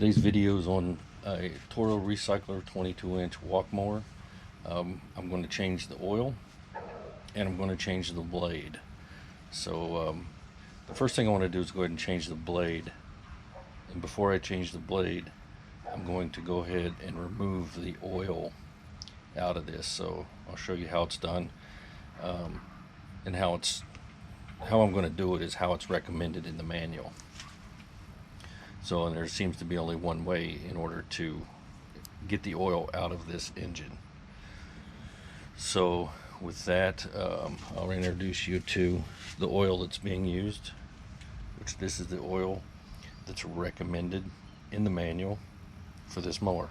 Today's video is on a Toro Recycler 22-inch walk mower. I'm going to change the oil and I'm going to change the blade. So the first thing I want to do is go ahead and change the blade. And before I change the blade, I'm going to go ahead and remove the oil out of this. So I'll show you how it's done, and how I'm going to do it is how it's recommended in the manual. So, and there seems to be only one way in order to get the oil out of this engine. So with that, I'll introduce you to the oil that's being used, which this is the oil that's recommended in the manual for this mower.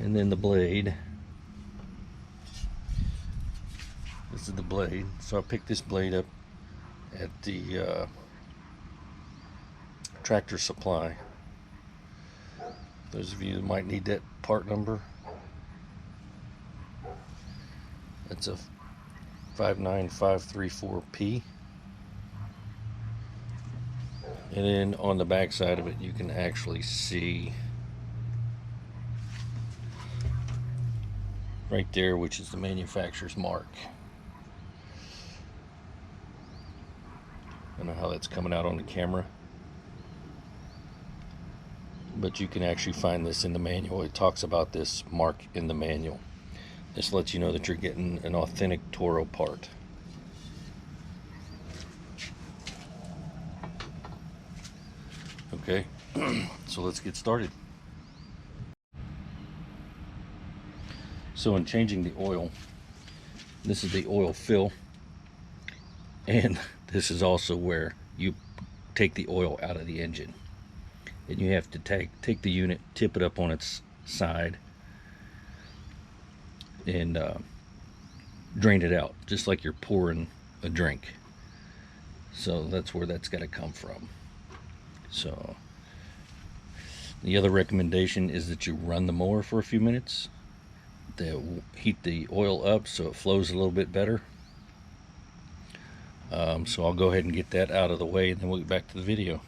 And then the blade. This is the blade. So I picked this blade up at the Tractor Supply. Those of you that might need that part number, it's a 59534P. And then on the back side of it, you can actually see right there, which is the manufacturer's mark. I don't know how that's coming out on the camera, but you can actually find this in the manual. It talks about this mark in the manual. This lets you know that you're getting an authentic Toro part. Okay, so let's get started. So in changing the oil, this is the oil fill, and this is also where you take the oil out of the engine. And you have to take the unit, tip it up on its side, and drain it out, just like you're pouring a drink. So that's where that's got to come from. So the other recommendation is that you run the mower for a few minutes. They'll heat the oil up so it flows a little bit better. So I'll go ahead and get that out of the way, and then we'll get back to the video.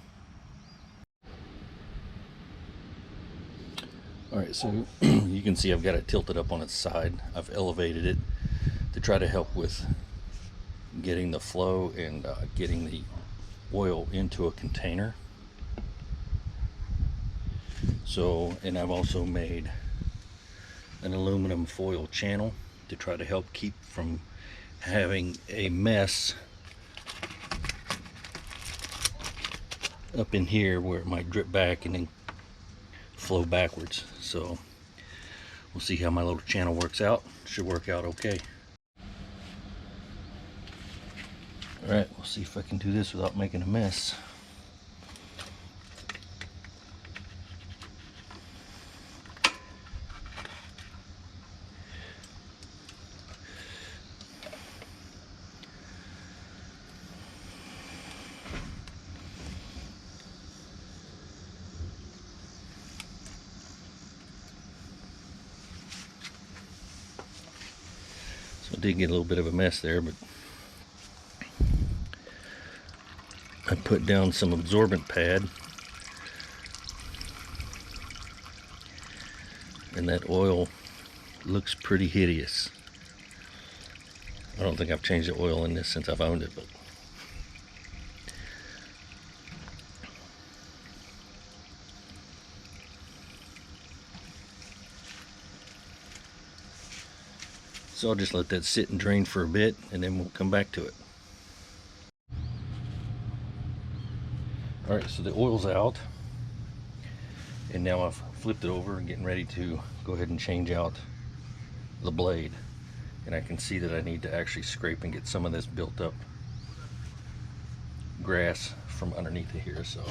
Alright, so you can see I've got it tilted up on its side. I've elevated it to try to help with getting the flow and getting the oil into a container. So, and I've also made an aluminum foil channel to try to help keep from having a mess up in here where it might drip back and then flow backwards. So we'll see how my little channel works out. Should work out okay. Alright, we'll see if I can do this without making a mess. So I did get a little bit of a mess there, but I put down some absorbent pad, and that oil looks pretty hideous. I don't think I've changed the oil in this since I've owned it, but so I'll just let that sit and drain for a bit, and then we'll come back to it. Alright, so the oil's out, and now I've flipped it over and getting ready to go ahead and change out the blade. And I can see that I need to actually scrape and get some of this built up grass from underneath of here. So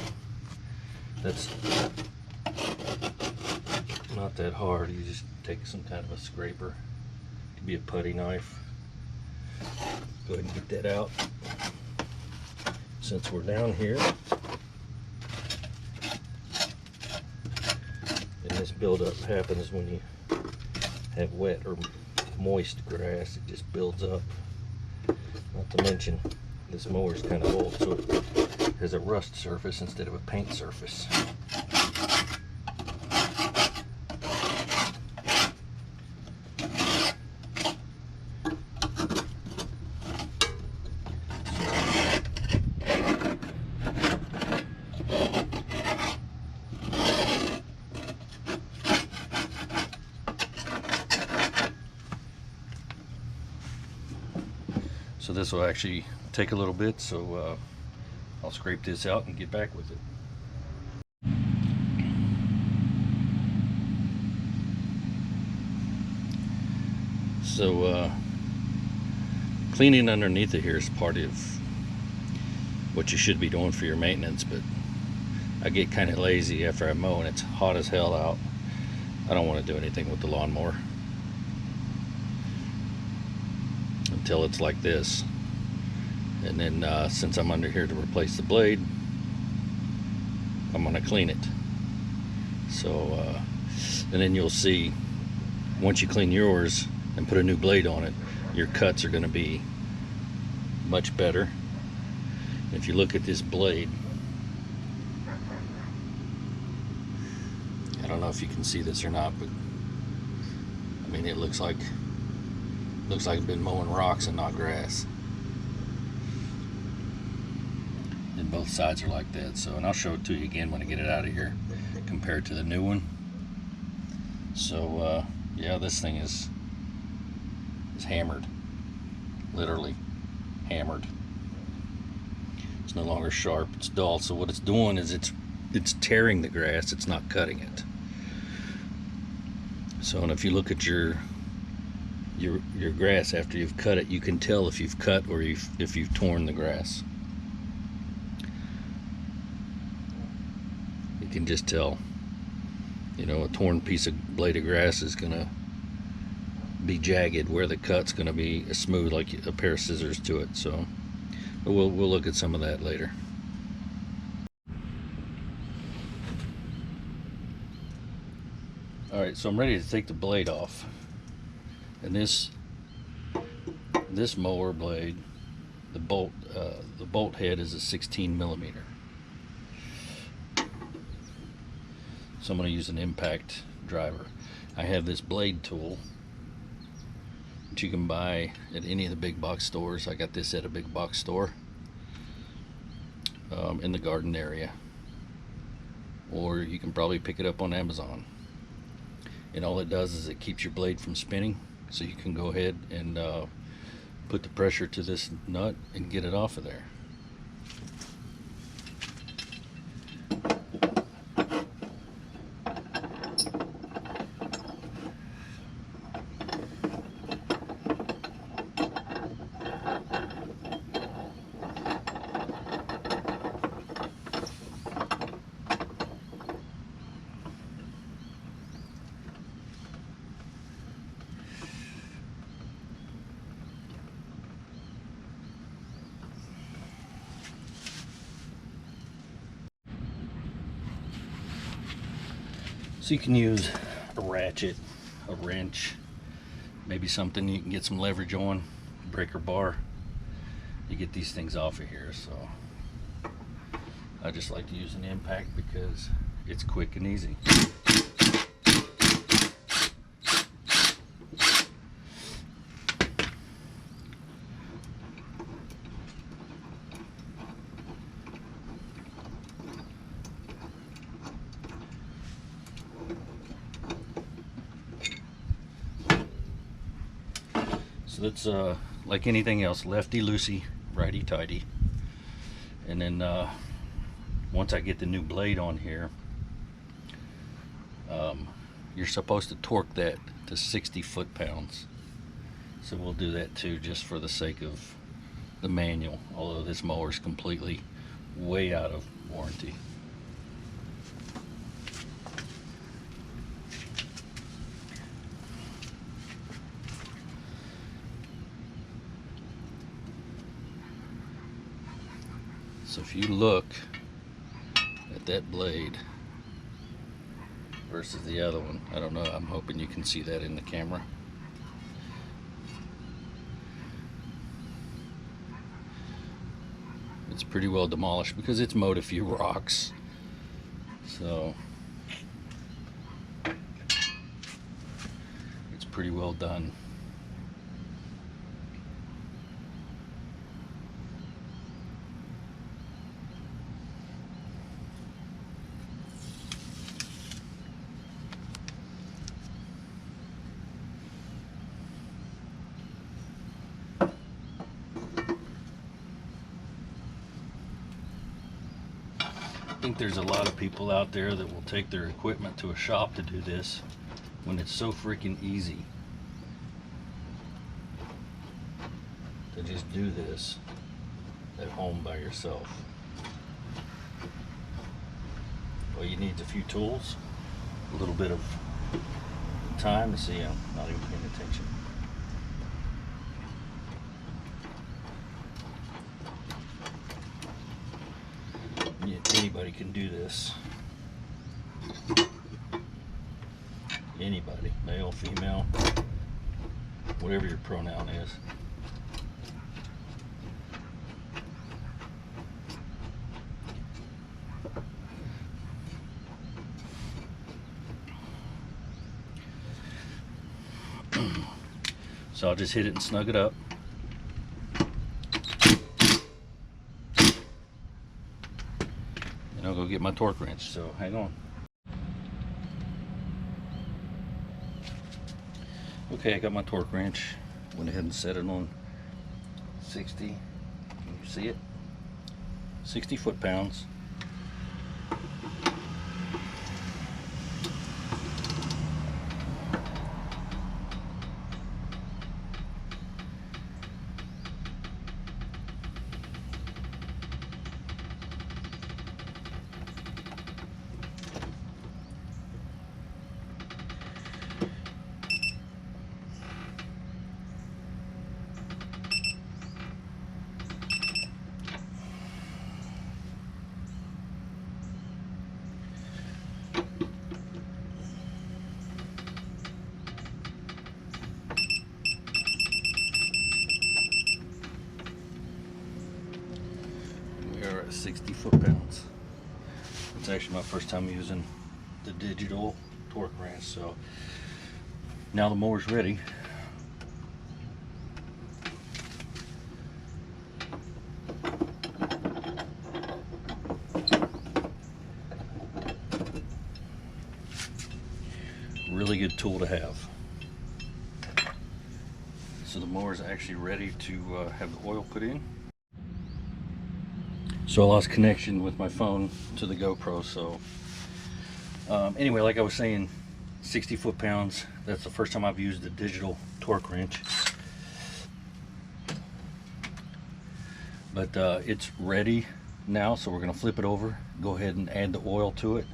that's not that hard. You just take some kind of a scraper. It could be a putty knife. Go ahead and get that out. Since we're down here, and this buildup happens when you have wet or moist grass, it just builds up. Not to mention, this mower is kind of old, so has a rust surface instead of a paint surface. So this will actually take a little bit, so I'll scrape this out and get back with it. So cleaning underneath it here is part of what you should be doing for your maintenance, but I get kind of lazy after I mow and it's hot as hell out. I don't want to do anything with the lawnmower until it's like this. And then since I'm under here to replace the blade, I'm going to clean it. So and then you'll see, once you clean yours and put a new blade on it, your cuts are going to be much better. If you look at this blade, I don't know if you can see this or not, but I mean, it looks like I've been mowing rocks and not grass. And both sides are like that. So, and I'll show it to you again when I get it out of here, compared to the new one. So yeah, this thing is hammered, literally hammered. It's no longer sharp, it's dull. So what it's doing is it's tearing the grass, it's not cutting it. So, and if you look at your grass after you've cut it, you can tell if you've cut or if you've torn the grass. You can just tell. You know, a torn piece of blade of grass is gonna be jagged, where the cut's gonna be smooth like a pair of scissors to it. So but we'll look at some of that later. Alright, so I'm ready to take the blade off. And this mower blade, the bolt head is a 16 millimeter. So I'm going to use an impact driver. I have this blade tool that you can buy at any of the big box stores. I got this at a big box store in the garden area, or you can probably pick it up on Amazon. And all it does is it keeps your blade from spinning, so you can go ahead and put the pressure to this nut and get it off of there. So you can use a ratchet, a wrench, maybe something you can get some leverage on, breaker bar. You get these things off of here. So I just like to use an impact because it's quick and easy. So that's like anything else, lefty loosey, righty tighty. And then once I get the new blade on here, you're supposed to torque that to 60 foot-pounds. So we'll do that too, just for the sake of the manual, although this mower is completely way out of warranty. So if you look at that blade versus the other one, I don't know, I'm hoping you can see that in the camera. it's pretty well demolished because it's mowed a few rocks. So it's pretty well done. I think there's a lot of people out there that will take their equipment to a shop to do this when it's so freaking easy to just do this at home by yourself. All you need is a few tools, a little bit of time to see. I'm not even paying attention. Anybody can do this. Anybody, male, female, whatever your pronoun is. So I'll just hit it and snug it up. And I'll go get my torque wrench, so hang on. Okay, I got my torque wrench. Went ahead and set it on 60. Can you see it? 60 foot-pounds. We are at 60 foot-pounds. It's actually my first time using the digital torque wrench, so now the mower's ready. Really good tool to have. So the mower is actually ready to have the oil put in. So I lost connection with my phone to the GoPro. So anyway, like I was saying, 60 foot-pounds. That's the first time I've used a digital torque wrench. But it's ready now, so we're going to flip it over, go ahead and add the oil to it.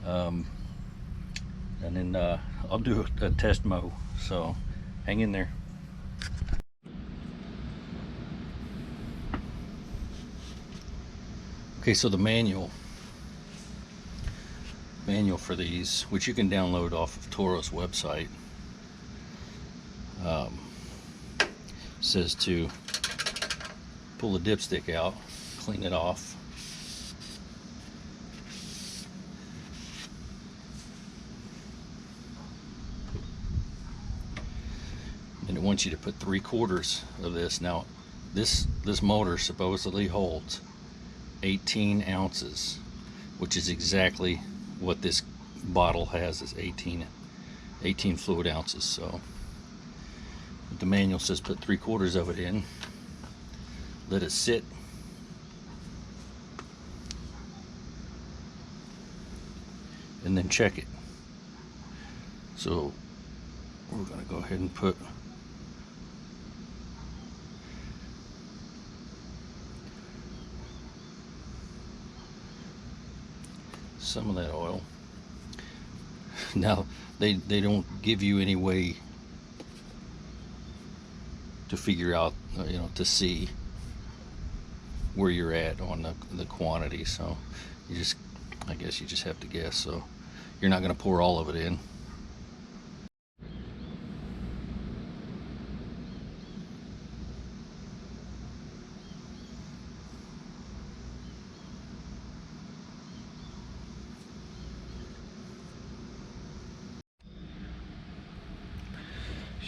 And then I'll do a test mow, so hang in there. Okay, so the manual for these, which you can download off of Toro's website, says to pull the dipstick out, clean it off, and it wants you to put 3/4 of this. Now this motor supposedly holds 18 ounces, which is exactly what this bottle has, is 18 fluid ounces. So the manual says put 3/4 of it in, let it sit, and then check it. So we're going to go ahead and put some of that oil. Now they don't give you any way to figure out, you know, to see where you're at on the quantity, so you just, I guess you just have to guess. So you're not going to pour all of it in.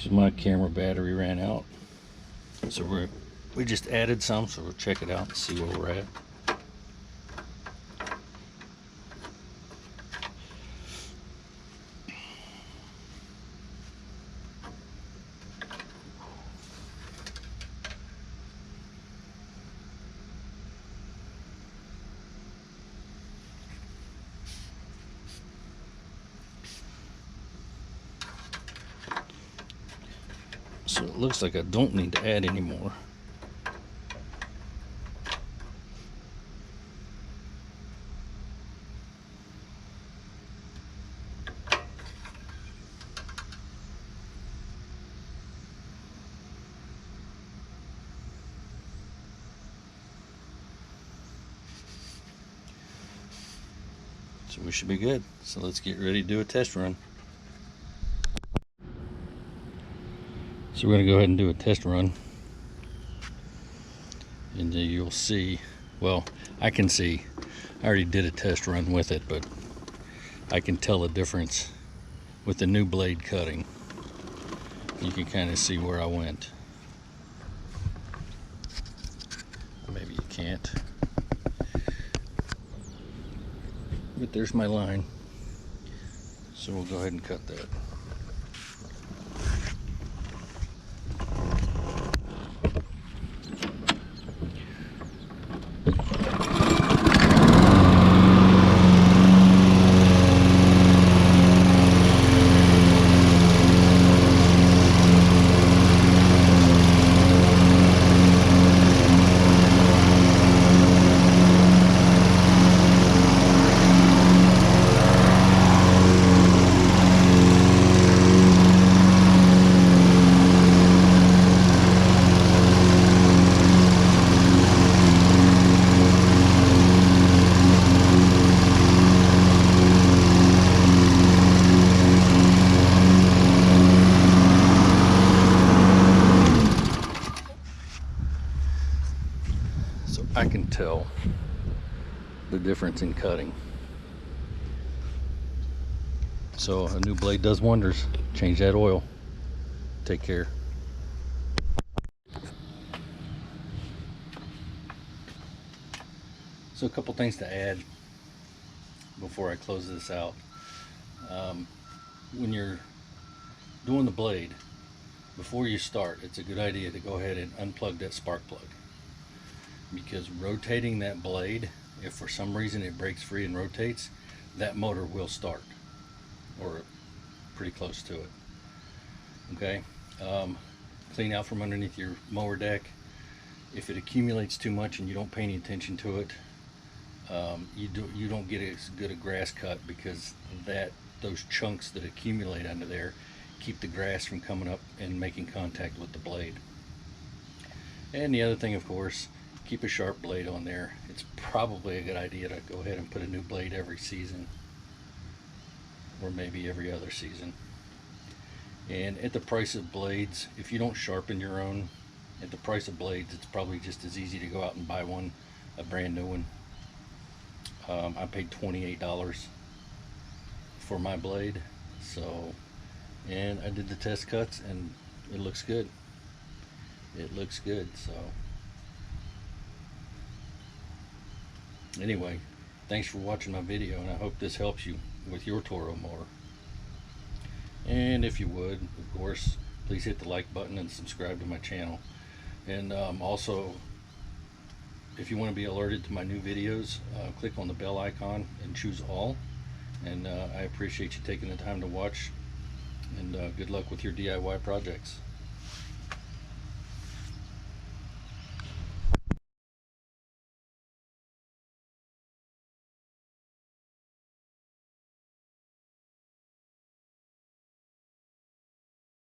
So my camera battery ran out, so we just added some, so we'll check it out and see where we're at. So it looks like I don't need to add any more. So we should be good. So let's get ready to do a test run. So we're going to go ahead and do a test run. And then you'll see, well, I can see, I already did a test run with it, but I can tell a difference with the new blade cutting. You can kind of see where I went. Maybe you can't. But there's my line. So we'll go ahead and cut that. I can tell the difference in cutting. So a new blade does wonders. Change that oil. Take care. So a couple things to add before I close this out. When you're doing the blade, before you start, it's a good idea to go ahead and unplug that spark plug, because rotating that blade, if for some reason it breaks free and rotates, that motor will start, or pretty close to it. Okay, clean out from underneath your mower deck. If it accumulates too much and you don't pay any attention to it, you don't get as good a grass cut, because those chunks that accumulate under there keep the grass from coming up and making contact with the blade. And the other thing, of course, keep a sharp blade on there. It's probably a good idea to go ahead and put a new blade every season, or maybe every other season. And at the price of blades, if you don't sharpen your own, at the price of blades, it's probably just as easy to go out and buy one, a brand new one. I paid $28 for my blade, and I did the test cuts, and it looks good. It looks good. So anyway, thanks for watching my video, and I hope this helps you with your Toro mower. And if you would, of course, please hit the like button and subscribe to my channel. And also, if you want to be alerted to my new videos, click on the bell icon and choose all. And I appreciate you taking the time to watch, and good luck with your DIY projects.